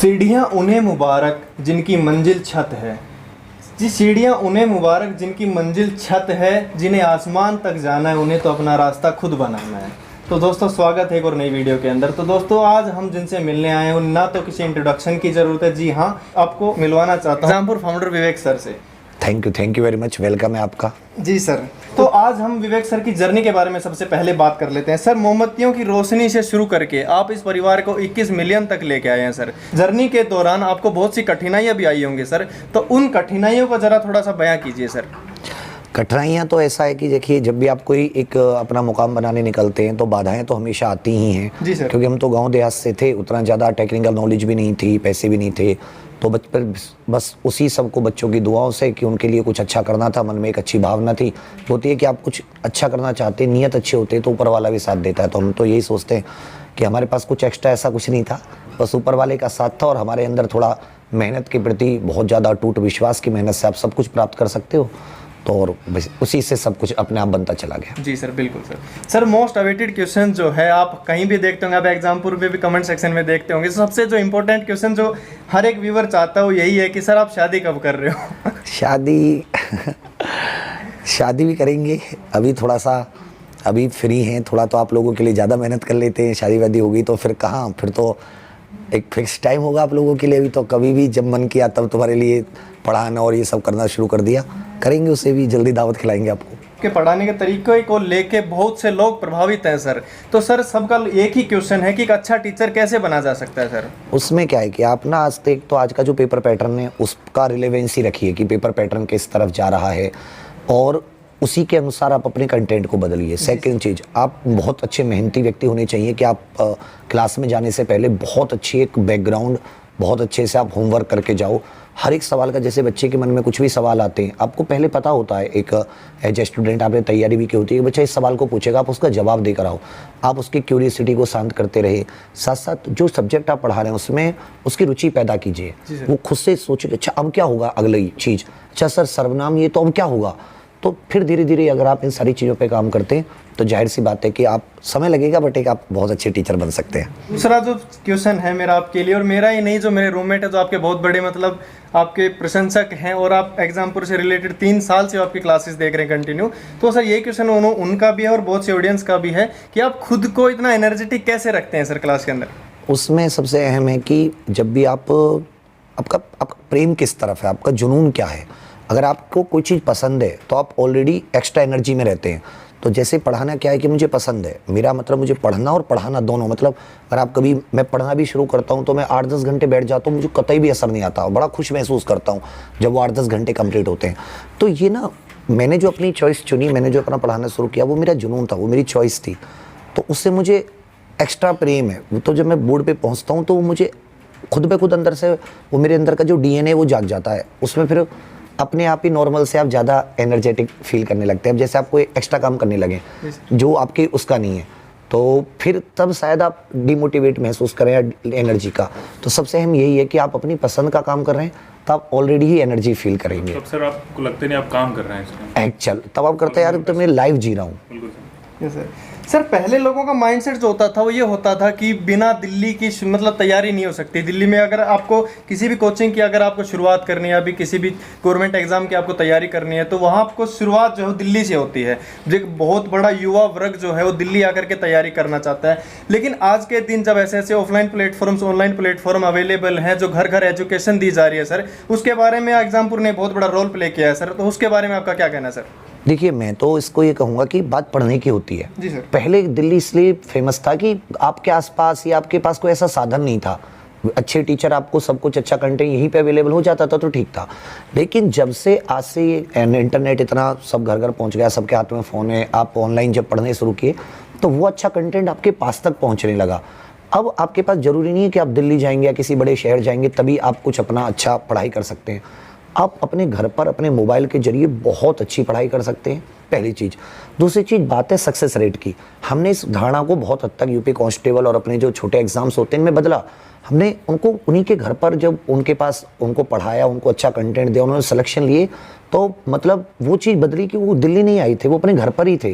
सीढ़ियाँ उन्हें मुबारक जिनकी मंजिल छत है। जी, सीढ़ियाँ उन्हें मुबारक जिनकी मंजिल छत है, जिन्हें आसमान तक जाना है उन्हें तो अपना रास्ता खुद बनाना है। तो दोस्तों स्वागत है एक और नई वीडियो के अंदर। तो दोस्तों आज हम जिनसे मिलने आए हैं ना तो किसी इंट्रोडक्शन की ज़रूरत है, जी हाँ, आपको मिलवाना चाहता हूँ एग्जामपुर फाउंडर विवेक सर से। Thank you very much, welcome है आपका। जी सर, तो आज हम विवेक सर की जर्नी के बारे में सबसे पहले बात कर लेते हैं। सर, मोमबत्तियों की रोशनी से शुरू करके आप इस परिवार को 21 मिलियन तक लेके आए हैं सर। जर्नी के दौरान आपको बहुत सी कठिनाइयाँ भी आई होंगी सर, तो उन कठिनाइयों को ज़रा थोड़ा सा बयां कीजिए सर। कठिनाइयाँ तो ऐसा है कि देखिए, जब भी आप कोई एक अपना मुकाम बनाने निकलते हैं तो बाधाएं तो हमेशा आती ही हैं। जी सर। क्योंकि हम तो गांव देहात से थे, उतना ज़्यादा टेक्निकल नॉलेज भी नहीं थी, पैसे भी नहीं थे, तो बचपन बस उसी सबको बच्चों की दुआओं से कि उनके लिए कुछ अच्छा करना था, मन में एक अच्छी भावना थी। होती है कि आप कुछ अच्छा करना चाहते, नियत अच्छे होते तो ऊपर वाला भी साथ देता है। तो हम तो यही सोचते हैं कि हमारे पास कुछ एक्स्ट्रा ऐसा कुछ नहीं था, बस ऊपर वाले का साथ था और हमारे अंदर थोड़ा मेहनत के प्रति बहुत ज़्यादा अटूट विश्वास की मेहनत से आप सब कुछ प्राप्त कर सकते हो। तो और उसी से सब कुछ अपने आप बनता चला गया। जी सर, बिल्कुल sir. Sir, most awaited question जो है, आप कहीं भी देखते होंगे, आप एग्जामपुर में भी कमेंट सेक्शन में देखते होंगे, सबसे जो इम्पोर्टेंट क्वेश्चन जो हर एक व्यूअर चाहता है वो यही है कि सर आप शादी कब कर रहे हो? शादी भी करेंगे, अभी थोड़ा सा अभी फ्री हैं, थोड़ा तो आप लोगों के लिए ज़्यादा मेहनत कर लेते हैं। शादी वादी होगी तो फिर कहाँ, फिर तो एक फिक्स टाइम होगा आप लोगों के लिए। अभी तो कभी भी जब मन किया तब तुम्हारे लिए पढ़ाना और ये सब करना शुरू कर दिया, करेंगे, उसे भी जल्दी दावत खिलाएंगे आपको। के पढ़ाने के तरीके को लेके बहुत से लोग प्रभावित हैं सर, तो सर सबका एक ही क्वेश्चन है कि एक अच्छा टीचर कैसे बना जा सकता है सर? उसमें क्या है कि आप ना आज का जो पेपर पैटर्न है उसका रिलेवेंसी रखिए कि पेपर पैटर्न किस तरफ जा रहा है और उसी के अनुसार आप अपने कंटेंट को बदलिए। सेकंड चीज़, आप बहुत अच्छे मेहनती व्यक्ति होने चाहिए कि आप क्लास में जाने से पहले बहुत अच्छी एक बैकग्राउंड, बहुत अच्छे से आप होमवर्क करके जाओ। हर एक सवाल का, जैसे बच्चे के मन में कुछ भी सवाल आते हैं, आपको पहले पता होता है, एक एज ए स्टूडेंट आपने तैयारी भी की होती है कि बच्चा इस सवाल को पूछेगा, आप उसका जवाब देकर आओ। आप उसकी क्यूरियसिटी को शांत करते रहे, साथ साथ जो सब्जेक्ट आप पढ़ा रहे हैं उसमें उसकी रुचि पैदा कीजिए। वो खुद से सोचे अच्छा अब क्या होगा अगली चीज़, अच्छा सर सर्वनाम ये तो अब क्या होगा। तो फिर धीरे धीरे अगर आप इन सारी चीज़ों पे काम करते हैं तो जाहिर सी बात है कि आप समय लगेगा बट एक आप बहुत अच्छे टीचर बन सकते हैं। दूसरा जो क्वेश्चन है मेरा आपके लिए, और मेरा ही नहीं, जो मेरे रूममेट है जो आपके बहुत बड़े मतलब आपके प्रशंसक हैं और आप एग्जामपुर से रिलेटेड 3 साल से आपकी क्लासेस देख रहे हैं कंटिन्यू, तो सर ये क्वेश्चन उनका भी है और बहुत से ऑडियंस का भी है कि आप खुद को इतना एनर्जेटिक कैसे रखते हैं सर क्लास के अंदर? उसमें सबसे अहम है कि जब भी आपका प्रेम किस तरफ है, आपका जुनून क्या है। अगर आपको कोई चीज़ पसंद है तो आप ऑलरेडी एक्स्ट्रा एनर्जी में रहते हैं। तो जैसे पढ़ाना क्या है कि मुझे पसंद है, मेरा मतलब मुझे पढ़ना और पढ़ाना दोनों, मतलब अगर आप कभी, मैं पढ़ना भी शुरू करता हूँ तो मैं 8-10 घंटे बैठ जाता हूँ, मुझे कतई भी असर नहीं आता, बड़ा खुश महसूस करता हूँ जब वो 8-10 घंटे कंप्लीट होते हैं। तो ये ना, मैंने जो अपनी चॉइस चुनी, मैंने जो अपना पढ़ाना शुरू किया वो मेरा जुनून था, वो मेरी चॉइस थी, तो उससे मुझे एक्स्ट्रा प्रेम है। तो जब मैं बोर्ड पर पहुँचता हूँ तो वो मुझे खुद ब खुद अंदर से, वो मेरे अंदर का जो DNA वो जाग जाता है, उसमें फिर अपने आप ही नॉर्मल से आप ज़्यादा एनर्जेटिक फील करने लगते हैं। अब जैसे आप कोई एक्स्ट्रा काम करने लगे जो आपके उसका नहीं है, तो फिर तब शायद आप डिमोटिवेट महसूस करें एनर्जी का। तो सबसे अहम यही है कि आप अपनी पसंद का काम कर रहे हैं तो आप ऑलरेडी ही एनर्जी फील करेंगे। तब सर आपको लगता नहीं आप काम कर रहे हैं इसमें एक्चुअल, तब आप करते हैं यार तो मैं लाइव जी रहा हूँ। बिल्कुल सर। सर, पहले लोगों का माइंडसेट जो होता था वो ये होता था कि बिना दिल्ली की मतलब तैयारी नहीं हो सकती। दिल्ली में अगर आपको किसी भी कोचिंग की अगर आपको शुरुआत करनी है, अभी किसी भी गवर्नमेंट एग्जाम की आपको तैयारी करनी है, तो वहाँ आपको शुरुआत जो है दिल्ली से होती है। जो एक बहुत बड़ा युवा वर्ग जो है वो दिल्ली आकर के तैयारी करना चाहता है। लेकिन आज के दिन जब ऐसे ऐसे offline platforms, online platform available हैं जो घर घर एजुकेशन दी जा रही है सर, उसके बारे में एग्जामपुर ने बहुत बड़ा रोल प्ले किया है सर, तो उसके बारे में आपका क्या कहना है सर? देखिए, मैं तो इसको ये कहूँगा कि बात पढ़ने की होती है। जी सर। पहले दिल्ली इसलिए फेमस था कि आपके आसपास या आपके पास कोई ऐसा साधन नहीं था, अच्छे टीचर, आपको सब कुछ अच्छा कंटेंट यहीं पे अवेलेबल हो जाता था तो ठीक था। लेकिन जब से आज से इंटरनेट इतना सब घर घर पहुंच गया, सबके हाथ में फ़ोन है, आप ऑनलाइन जब पढ़ने शुरू किए तो वो अच्छा कंटेंट आपके पास तक पहुँचने लगा। अब आपके पास ज़रूरी नहीं है कि आप दिल्ली जाएंगे या किसी बड़े शहर जाएंगे तभी आप कुछ अपना अच्छा पढ़ाई कर सकते हैं। आप अपने घर पर अपने मोबाइल के जरिए बहुत अच्छी पढ़ाई कर सकते हैं, पहली चीज़। दूसरी चीज़, बात है सक्सेस रेट की। हमने इस धारणा को बहुत हद तक यूपी कांस्टेबल और अपने जो छोटे एग्जाम्स होते हैं इनमें बदला। हमने उनको उन्हीं के घर पर जब उनके पास उनको पढ़ाया, उनको अच्छा कंटेंट दिया, उन्होंने सिलेक्शन लिए, तो मतलब वो चीज़ बदली कि वो दिल्ली नहीं आई थे, वो अपने घर पर ही थे।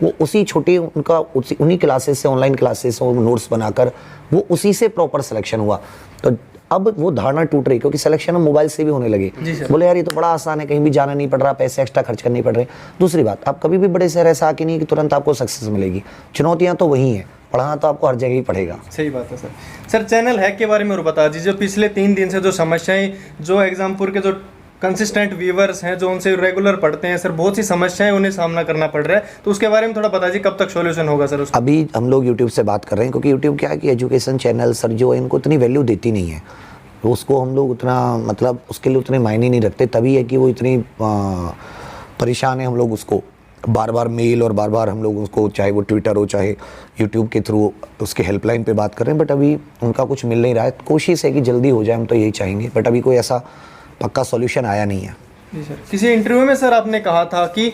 वो उसी छोटे उनका उन्हीं क्लासेस से, ऑनलाइन क्लासेस से नोट्स बनाकर वो उसी से प्रॉपर सिलेक्शन हुआ। तो अब वो धारणा टूट रही क्योंकि सिलेक्शन मोबाइल से भी होने लगे। बोले यार ये तो बड़ा आसान है, कहीं भी जाना नहीं पड़ रहा, पैसे एक्स्ट्रा खर्च करने पड़ रहे। दूसरी बात, आप कभी भी बड़े शहर ऐसा आके नहीं कि तुरंत आपको सक्सेस मिलेगी, चुनौतियां तो वही हैं, पढ़ाना तो आपको हर जगह ही पड़ेगा। सही बात है सर। सर चैनल हैक के बारे में और बता दीजिए, जो पिछले 3 दिन से जो समस्याएं, जो एग्जामपुर के जो कंसिस्टेंट व्यूवर्स हैं जो उनसे रेगुलर पढ़ते हैं सर, बहुत सी समस्याएं उन्हें सामना करना पड़ रहा है, तो उसके बारे में थोड़ा बता दीजिए, कब तक सॉल्यूशन होगा सर उसका? अभी हम लोग यूट्यूब से बात कर रहे हैं क्योंकि यूट्यूब क्या है कि एजुकेशन चैनल सर जो है इनको इतनी वैल्यू देती नहीं है, तो उसको हम लोग उतना मतलब उसके लिए उतने मायने नहीं रखते, तभी है कि वो इतनी परेशान है। हम लोग उसको बार बार मेल और बार बार हम लोग उसको, चाहे वो ट्विटर हो चाहे यूट्यूब के थ्रू उसके हेल्पलाइन पे बात कर रहे हैं, बट अभी उनका कुछ मिल नहीं रहा है। कोशिश है कि जल्दी हो जाए, हम तो यही चाहेंगे, बट अभी कोई ऐसा पक्का सॉल्यूशन आया नहीं है। जी सर, किसी इंटरव्यू में सर आपने कहा था कि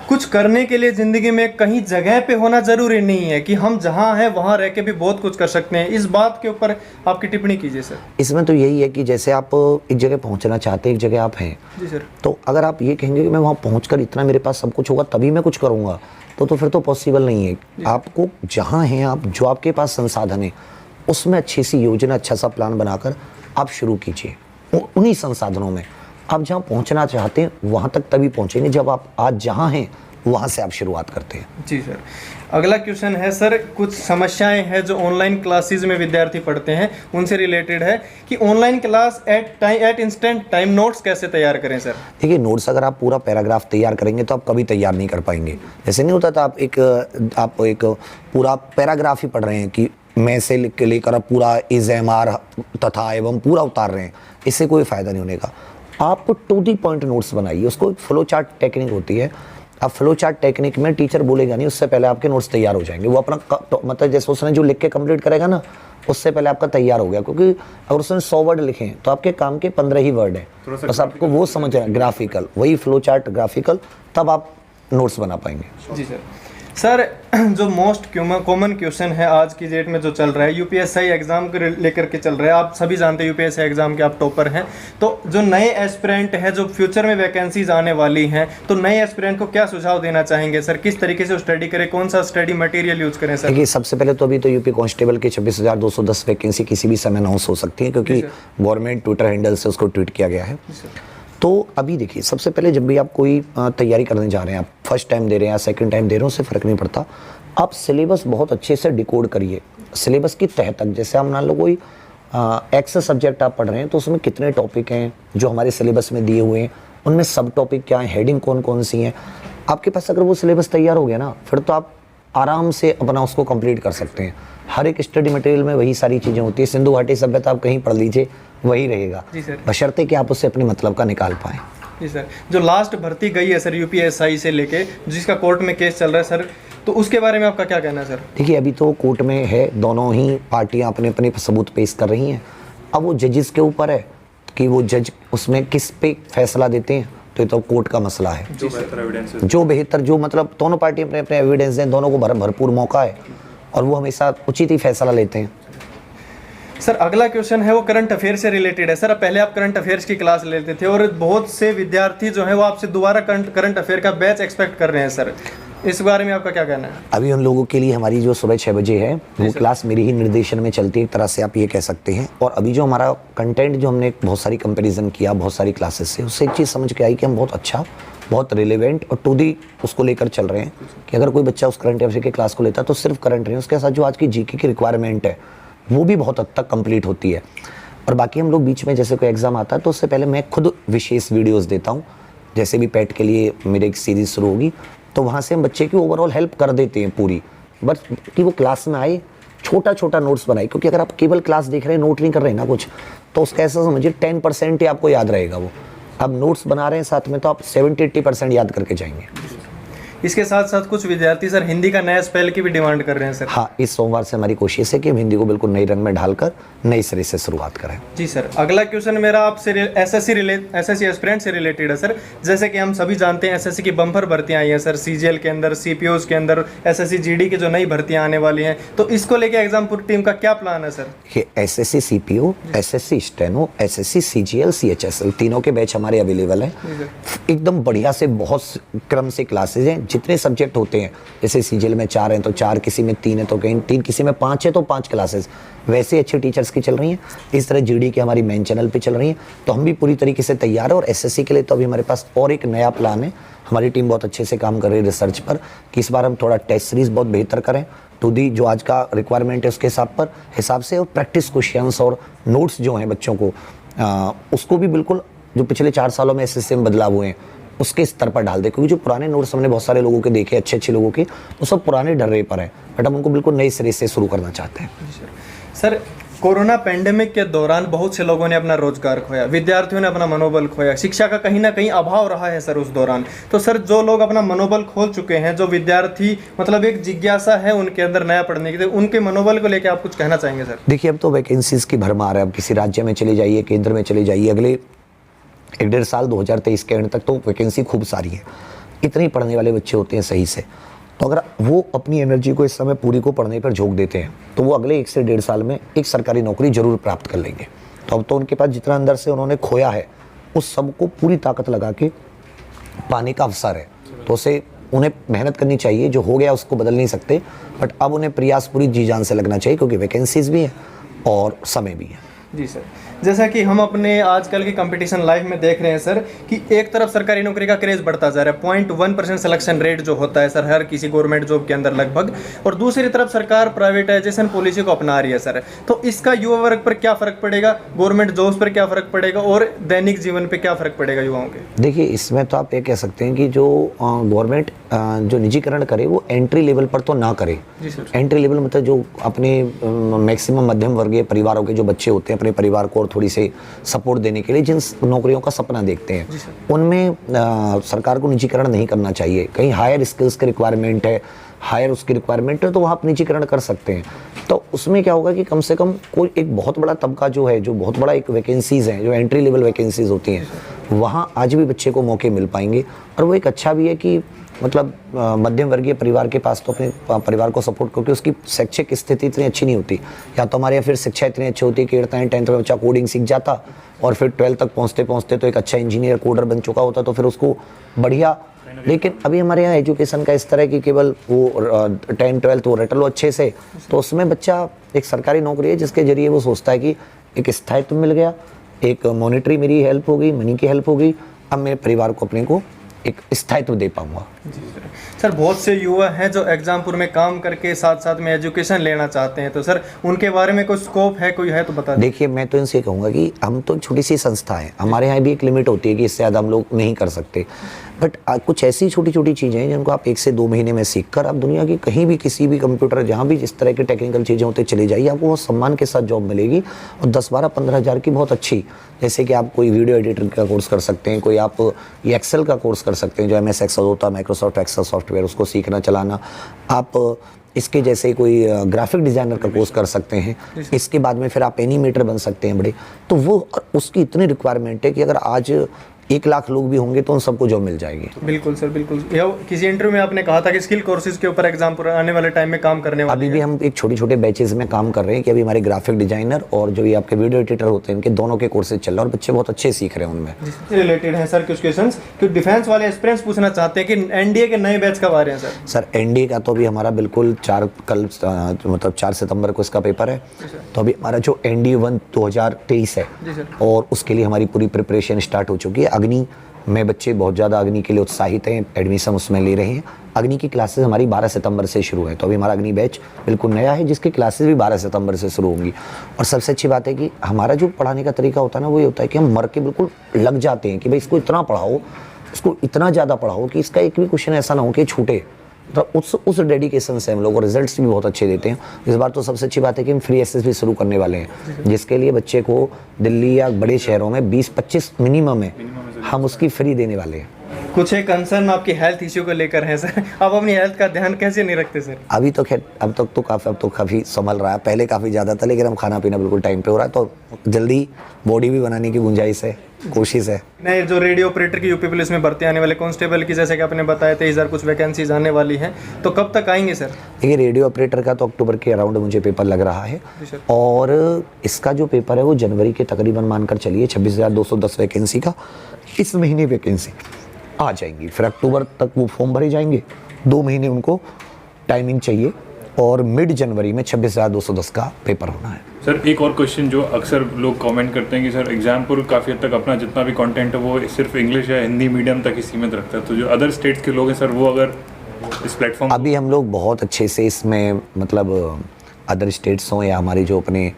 कुछ करने के लिए ज़िंदगी में कहीं जगह पे होना ज़रूरी नहीं है, कि हम जहाँ हैं वहाँ रह के भी बहुत कुछ कर सकते हैं। इस बात के ऊपर आपकी टिप्पणी कीजिए सर। इसमें तो यही है कि जैसे आप एक जगह पहुँचना चाहते हैं, एक जगह आप हैं, जी सर, तो अगर आप ये कहेंगे कि मैं वहाँ पहुँचकर इतना मेरे पास सब कुछ होगा तभी मैं कुछ करूँगा, तो फिर तो पॉसिबल नहीं है। आपको जहाँ हैं आप, जो आपके पास संसाधन है, उसमें अच्छी सी योजना, अच्छा सा प्लान बनाकर आप शुरू कीजिए। उन्हीं संसाधनों में आप जहाँ पहुँचना चाहते हैं वहाँ तक तभी पहुँचेंगे जब आप आज जहाँ हैं वहाँ से आप शुरुआत करते हैं। जी सर। अगला क्वेश्चन है सर, कुछ समस्याएं हैं जो ऑनलाइन क्लासेस में विद्यार्थी पढ़ते हैं, उनसे रिलेटेड है कि online class at instant time notes कैसे तैयार करें सर? देखिए, नोट्स अगर आप पूरा पैराग्राफ तैयार करेंगे तो आप कभी तैयार नहीं कर पाएंगे। जैसे नहीं होता था आप एक पूरा पैराग्राफ ही पढ़ रहे हैं कि मैं से लेकर आप पूरा इज एम आर तथा एवं पूरा उतार रहे हैं, इससे कोई फ़ायदा नहीं होने का। आप टू दी पॉइंट नोट्स बनाइए, उसको फ्लो चार्ट टेक्निक होती है। अब फ्लो चार्ट टेक्निक में टीचर बोलेगा नहीं, उससे पहले आपके नोट्स तैयार हो जाएंगे। वो अपना मतलब जैसे उसने जो लिख के कंप्लीट करेगा ना, उससे पहले आपका तैयार हो गया, क्योंकि अगर उसने 100 वर्ड लिखे हैं तो आपके काम के 15 ही वर्ड है, बस आपको वो समझना है। ग्राफिकल, वही फ्लो चार्ट ग्राफिकल, तब आप नोट्स बना पाएंगे। जी सर। सर जो मोस्ट कॉमन क्वेश्चन है आज की डेट में जो चल रहा है, यूपीएससी एग्ज़ाम को लेकर के चल रहा है। आप सभी जानते हैं यूपीएससी एग्ज़ाम के आप टॉपर हैं, तो जो नए एस्पिरेंट हैं, जो फ्यूचर में वैकेंसीज आने वाली हैं, तो नए एस्पिरेंट को क्या सुझाव देना चाहेंगे सर? किस तरीके से स्टडी करें, कौन सा स्टडी मटेरियल यूज़ करें सर? देखिए, सबसे पहले तो अभी तो यूपी कांस्टेबल के 26,210 वैकेंसी किसी भी समय अनाउंस हो सकती है, क्योंकि गवर्नमेंट ट्विटर हैंडल से उसको ट्वीट किया गया है। तो अभी देखिए, सबसे पहले जब भी आप कोई तैयारी करने जा रहे हैं, आप फर्स्ट टाइम दे रहे हैं या सेकंड टाइम दे रहे हैं, उससे फ़र्क नहीं पड़ता। आप सिलेबस बहुत अच्छे से डिकोड करिए, सिलेबस की तह तक। जैसे आप मान लो कोई एक्स सब्जेक्ट आप पढ़ रहे हैं, तो उसमें कितने टॉपिक हैं जो हमारे सिलेबस में दिए हुए हैं, उनमें सब टॉपिक क्या हैं, हेडिंग कौन कौन सी हैं। आपके पास अगर वो सिलेबस तैयार हो गया ना, फिर तो आप आराम से अपना उसको कंप्लीट कर सकते हैं। हर एक स्टडी मटेरियल में वही सारी चीज़ें होती है। सिंधु घाटी सभ्यता आप कहीं पढ़ लीजिए, वही रहेगा, बशर्ते कि आप उससे अपने मतलब का निकाल पाएँ। जी सर। जो लास्ट भर्ती गई है सर यूपीएससी से लेके, जिसका कोर्ट में केस चल रहा है सर, तो उसके बारे में आपका क्या कहना है सर? देखिए, अभी तो कोर्ट में है, दोनों ही पार्टियां अपने अपने सबूत पेश कर रही हैं। अब वो जजेस के ऊपर है कि वो जज उसमें किस पे फैसला देते हैं, तो ये तो कोर्ट का मसला है। जो बेहतर, जो मतलब दोनों पार्टी अपने अपने एविडेंस दें, दोनों को भरपूर मौका है और वो हमेशा उचित ही फैसला लेते हैं। सर अगला क्वेश्चन है वो करंट अफेयर से रिलेटेड है। सर पहले आप करंट अफेयर्स की क्लास लेते थे और बहुत से विद्यार्थी जो है वो आपसे दोबारा करंट अफेयर का बैच एक्सपेक्ट कर रहे हैं सर, इस बारे में आपका क्या कहना है? अभी उन लोगों के लिए हमारी जो सुबह 6 बजे है वो क्लास मेरे ही निर्देशन में चलती है, एक तरह से आप ये कह सकते हैं। और अभी जो हमारा कंटेंट, जो हमने बहुत सारी कंपैरिजन किया बहुत सारी क्लासेस से, उससे एक चीज़ समझ के आई कि हम बहुत अच्छा, बहुत रिलेवेंट और टू दी उसको लेकर चल रहे हैं कि अगर कोई बच्चा उस करंट अफेयर की क्लास को लेता है तो सिर्फ करंट नहीं, उसके साथ जो आज की जीके की रिक्वायरमेंट है वो भी बहुत हद तक कंप्लीट होती है। और बाकी हम लोग बीच में जैसे कोई एग्ज़ाम आता है तो उससे पहले मैं खुद विशेष वीडियोस देता हूँ। जैसे भी पैट के लिए मेरी एक सीरीज़ शुरू होगी, तो वहाँ से हम बच्चे की ओवरऑल हेल्प कर देते हैं पूरी, बस कि वो क्लास में आए, छोटा छोटा नोट्स बनाए। क्योंकि अगर आप केवल क्लास देख रहे हैं, नोट नहीं कर रहे हैं ना कुछ, तो उसका ऐसा समझिए 10% ही आपको याद रहेगा। वो अब नोट्स बना रहे हैं साथ में, तो आप 70-80% याद करके जाएंगे। इसके साथ साथ कुछ विद्यार्थी सर हिंदी का नया स्पेल की भी डिमांड कर रहे हैं सर। हाँ, इस सोमवार से हमारी कोशिश है कि हम हिंदी को बिल्कुल नई रंग में ढालकर नई सिरे से शुरुआत करें। जी सर। अगला क्वेश्चन मेरा आपसे एसएससी एस्पिरेंट से रिलेटेड है सर। जैसे कि हम सभी जानते हैं एसएससी की बम्पर भर्तियां आई हैं सर, सीजीएल के अंदर, सीपीओज के अंदर, एसएससी जीडी की जो नई भर्तियां आने वाली हैं, तो इसको लेके एग्जामपुर टीम का क्या प्लान है sir? SSC CPO, SSC steno, SSC CGL, CHSL, तीनों के बैच हमारे अवेलेबल हैं। एकदम बढ़िया से बहुत क्रम से क्लासेज हैं। जितने सब्जेक्ट होते हैं, जैसे सीजीएल में 4 हैं तो 4, किसी में 3 है तो कहीं 3, किसी में 5 है तो 5 क्लासेस। वैसे अच्छे टीचर्स की चल रही हैं, इस तरह जीडी की हमारी मेन चैनल पे चल रही हैं। तो हम भी पूरी तरीके से तैयार है। और एसएससी के लिए तो अभी हमारे पास और एक नया प्लान है। हमारी टीम बहुत अच्छे से काम कर रही है रिसर्च पर कि इस बार हम थोड़ा टेस्ट सीरीज बहुत बेहतर करें टू दी जो आज का रिक्वायरमेंट है उसके हिसाब से, और प्रैक्टिस क्वेश्चंस और नोट्स जो हैं बच्चों को उसको भी बिल्कुल जो पिछले 4 सालों में एसएससी में बदलाव हुए हैं उसके स्तर पर डाल दे। क्योंकि जो पुराने नोट्स हमने बहुत सारे लोगों के देखे, अच्छे लोगों के, वो सब पुराने डर्रे पर है, बट हम उनको बिल्कुल नए सिरे से शुरू करना चाहते हैं। सर, कोरोना पेंडेमिक के दौरान बहुत से लोगों ने अपना रोजगार खोया, विद्यार्थियों ने अपना मनोबल खोया, शिक्षा का कहीं ना कहीं अभाव रहा है सर उस दौरान। तो सर, जो लोग अपना मनोबल खोल चुके हैं, जो विद्यार्थी मतलब एक जिज्ञासा है उनके अंदर नया पढ़ने की, तो उनके मनोबल को लेकर आप कुछ कहना चाहेंगे सर? देखिए, अब तो वैकेंसीज की भरमार है। अब किसी राज्य में चले जाइए, केंद्र में चले जाइए, अगले 1-1.5 साल 2023 के एंड तक तो वैकेंसी खूब सारी है। इतने पढ़ने वाले बच्चे होते हैं सही से, तो अगर वो अपनी एनर्जी को इस समय पूरी को पढ़ने पर झोंक देते हैं तो वो अगले 1 से 1.5 साल में एक सरकारी नौकरी जरूर प्राप्त कर लेंगे। तो अब तो उनके पास जितना अंदर से उन्होंने खोया है उस सबको पूरी ताकत लगा के पाने का अवसर है। तो उसे उन्हें मेहनत करनी चाहिए। जो हो गया उसको बदल नहीं सकते, बट अब उन्हें प्रयास पूरी जी जान से लगना चाहिए क्योंकि वैकेंसीज भी हैं और समय भी है। जी सर, जैसा कि हम अपने आजकल की कंपटीशन लाइफ में देख रहे हैं सर कि एक तरफ सरकारी नौकरी का क्रेज बढ़ता जा रहा है, 0.1% सिलेक्शन रेट जो होता है सर हर किसी गवर्नमेंट जॉब के अंदर लगभग, और दूसरी तरफ सरकार प्राइवेटाइजेशन पॉलिसी को अपना रही है सर। तो इसका युवा वर्ग पर क्या फ़र्क पड़ेगा, गवर्नमेंट जॉब्स पर क्या फ़र्क पड़ेगा और दैनिक जीवन पर क्या फ़र्क पड़ेगा युवाओं के? देखिए, इसमें तो आप ये कह सकते हैं कि जो गवर्नमेंट जो निजीकरण करे वो एंट्री लेवल पर तो ना करे। जी सर। एंट्री लेवल मतलब जो अपने मैक्सिमम मध्यम वर्गीय परिवारों के जो बच्चे होते हैं, अपने परिवार को थोड़ी से सपोर्ट देने के लिए जिन नौकरियों का सपना देखते हैं, उनमें सरकार को निजीकरण नहीं करना चाहिए। कहीं हायर स्किल्स की रिक्वायरमेंट है, हायर उसकी रिक्वायरमेंट है, तो वहाँ आप निजीकरण कर सकते हैं। तो उसमें क्या होगा कि कम से कम कोई एक बहुत बड़ा तबका जो है, जो बहुत बड़ा एक वैकेंसीज़ हैं, जो एंट्री लेवल वैकेंसीज़ होती हैं, वहाँ आज भी बच्चे को मौके मिल पाएंगे। और वो एक अच्छा भी है कि मतलब मध्यम वर्गीय परिवार के पास तो अपने परिवार को सपोर्ट करके उसकी शैक्षिक स्थिति इतनी अच्छी नहीं होती, या तो हमारे यहाँ फिर शिक्षा इतनी अच्छी होती है कि 8th 10th में बच्चा कोडिंग सीख जाता और फिर 12th तक पहुँचते पहुँचते तो एक अच्छा इंजीनियर कोडर बन चुका होता, तो फिर उसको बढ़िया। लेकिन अभी हमारे यहाँ एजुकेशन का इस तरह है कि केवल वो 10th 12th वो रट लो अच्छे से, तो उसमें बच्चा एक सरकारी नौकरी है जिसके जरिए वो सोचता है कि एक स्थायित्व मिल गया, एक मॉनेटरी मेरी हेल्प हो गई, मनी की हेल्प हो गई, अब मेरे परिवार को अपने को एक स्थायित्व दे पाऊंगा। सर, बहुत से युवा हैं जो एग्जामपुर में काम करके साथ साथ में एजुकेशन लेना चाहते हैं, तो सर उनके बारे में कोई स्कोप है, कोई है तो बता दें। देखिए, मैं तो इनसे कहूँगा कि हम तो छोटी सी संस्था है, हमारे यहाँ भी एक लिमिट होती है कि इससे ज़्यादा हम लोग नहीं कर सकते, बट कुछ ऐसी छोटी छोटी चीज़ें हैं जिनको आप 1 से 2 महीने में सीख कर आप दुनिया की कहीं भी किसी भी कंप्यूटर जहाँ भी जिस तरह की टेक्निकल चीज़ें होते चले जाइए, आपको वो सम्मान के साथ जॉब मिलेगी। और 10-12-15 हज़ार की बहुत अच्छी, जैसे कि आप कोई वीडियो एडिटर का कोर्स कर सकते हैं, कोई आप ये एक्सेल का कोर्स कर सकते हैं, जो MS एक्सेल होता है, माइक्रोसॉफ्ट एक्सेल सॉफ्टवेयर, उसको सीखना चलाना। आप इसके जैसे कोई ग्राफिक डिज़ाइनर का कोर्स कर सकते हैं, इसके बाद में फिर आप एनिमेटर बन सकते हैं बड़े। तो वो उसकी इतनी रिक्वायरमेंट है कि अगर आज 1 लाख लोग भी होंगे तो उन सबको जॉब मिल जाएगी। बिल्कुल सर, बिल्कुल। किसी इंटरव्यू में आपने कहा था कि स्किल कोर्सेज के ऊपर एग्जाम पर आने वाले टाइम में काम करने वाले अभी भी हम एक छोटे बैचेज में काम कर रहे हैं कि अभी हमारे ग्राफिक डिजाइनर और जो ये आपके वीडियो एडिटर होते हैं, इनके दोनों के कोर्सेज चल रहे हैं और बच्चे बहुत अच्छे सीख रहे हैं उनमें। रिलेटेड है सर कुछ क्वेश्चंस, क्योंकि डिफेंस वाले एस्पिरेंट्स पूछना चाहते हैं कि एनडीए के नए बैच कब आ रहे हैं सर? सर, एनडीए का तो अभी हमारा बिल्कुल 4 सितंबर को इसका पेपर है, तो अभी हमारा जो एनडीए 1 2023 है और उसके लिए हमारी पूरी प्रिपरेशन स्टार्ट हो चुकी है। अग्नि में बच्चे बहुत ज़्यादा अग्नि के लिए उत्साहित हैं, एडमिशन उसमें ले रहे हैं। अग्नि की क्लासेस हमारी 12 सितंबर से शुरू है, तो अभी हमारा अग्नि बैच बिल्कुल नया है जिसकी क्लासेस भी 12 सितंबर से शुरू होंगी। और सबसे अच्छी बात है कि हमारा जो पढ़ाने का तरीका होता है ना, वो ये होता है कि हम मर के बिल्कुल लग जाते हैं कि भाई इसको इतना पढ़ाओ, इसको इतना ज़्यादा पढ़ाओ कि इसका एक भी क्वेश्चन ऐसा ना हो कि छूटे। तो उस डेडिकेशन से हम लोग रिजल्ट्स भी बहुत अच्छे देते हैं। इस बार तो सबसे अच्छी बात है कि हम फ्री एक्सेस भी शुरू करने वाले हैं, जिसके लिए बच्चे को दिल्ली या बड़े शहरों में 20-25 मिनिमम है, हम उसकी फ्री देने वाले हैं। कुछ एक कंसर्न आपकी हेल्थ इश्यू को लेकर है सर, आप अपनी हेल्थ का ध्यान कैसे नहीं रखते सर? अभी तो खैर अब तो काफ़ी संभल रहा है, पहले काफ़ी ज़्यादा था, लेकिन हम खाना पीना बिल्कुल टाइम पे हो रहा है, तो जल्दी बॉडी भी बनाने की गुंजाइश है, कोशिश है। नहीं, जो रेडियो ऑपरेटर की यूपी पुलिस में भर्ती आने वाले, कांस्टेबल की जैसे कि आपने बताया 23,000 कुछ वैकेंसीज आने वाली हैं, तो कब तक आएंगे सर? देखिए, रेडियो ऑपरेटर का तो अक्टूबर के अराउंड मुझे पेपर लग रहा है, और इसका जो पेपर है वो जनवरी के तकरीबन मानकर चलिए 26,210 वैकेंसी का इस महीने वैकेंसी आ जाएंगी। फिर अक्टूबर तक वो फॉर्म भरे जाएंगे, 2 महीने उनको टाइमिंग चाहिए, और मिड जनवरी में 26,210 का पेपर होना है। सर एक और क्वेश्चन जो अक्सर लोग कमेंट करते हैं कि सर एग्जामपुर काफ़ी हद तक अपना जितना भी कंटेंट है वो सिर्फ इंग्लिश या हिंदी मीडियम तक ही सीमित रखता है, तो जो अदर स्टेट्स के लोग हैं सर वो अगर इस प्लेटफॉर्म अभी हम लोग बहुत अच्छे से इसमें मतलब अदर स्टेट्स हों या हमारे जो अपने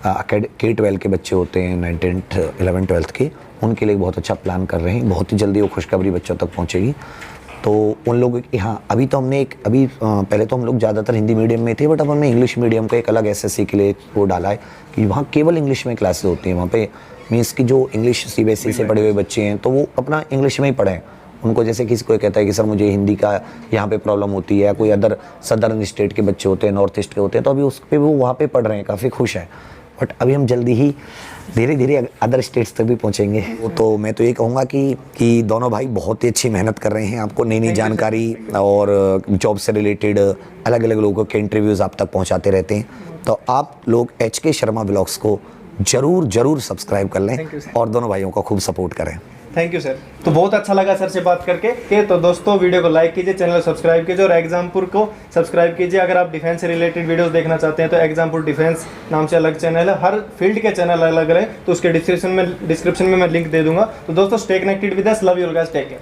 K-12 के बच्चे होते हैं 9th 10th 11th 12th के, उनके लिए बहुत अच्छा प्लान कर रहे हैं। बहुत ही जल्दी वो खुशखबरी बच्चों तक पहुंचेगी। तो उन लोगों की हाँ अभी तो हमने पहले तो हम लोग ज़्यादातर हिंदी मीडियम में थे, बट अब हमने इंग्लिश मीडियम का एक अलग SSC के लिए वो डाला है कि वहाँ केवल इंग्लिश में क्लासेस होती हैं। वहाँ पे मीन्स कि जो इंग्लिश CBSE से पढ़े हुए बच्चे हैं तो वो अपना इंग्लिश में ही पढ़ें। उनको जैसे किसी कोई कहता है कि सर मुझे हिंदी का यहाँ पे प्रॉब्लम होती है, या कोई अदर सदर्न स्टेट के बच्चे होते हैं, नॉर्थ ईस्ट के होते हैं, तो अभी उस पर वो वहाँ पे पढ़ रहे हैं, काफ़ी खुश हैं। बट अभी हम जल्दी ही धीरे धीरे अदर स्टेट्स तक भी पहुँचेंगे। वो तो मैं तो ये कहूँगा कि दोनों भाई बहुत ही अच्छी मेहनत कर रहे हैं। आपको नई नई जानकारी और जॉब से रिलेटेड अलग अलग लोगों के इंटरव्यूज़ आप तक पहुँचाते रहते हैं। तो आप लोग HK शर्मा ब्लॉग्स को ज़रूर सब्सक्राइब कर लें और दोनों भाइयों को खूब सपोर्ट करें। Thank you sir. तो बहुत अच्छा लगा सर से बात करके। तो दोस्तों वीडियो को लाइक कीजिए, चैनल सब्सक्राइब कीजिए और एग्जामपुर को सब्सक्राइब कीजिए। अगर आप डिफेंस से रिलेटेड वीडियोस देखना चाहते हैं तो एग्जामपुर डिफेंस नाम से अलग चैनल है, हर फील्ड के चैनल अलग अलग है, तो उसके डिस्क्रिप्शन में मैं लिंक दे दूंगा। तो दोस्तों stay connected with us, love you guys, take care.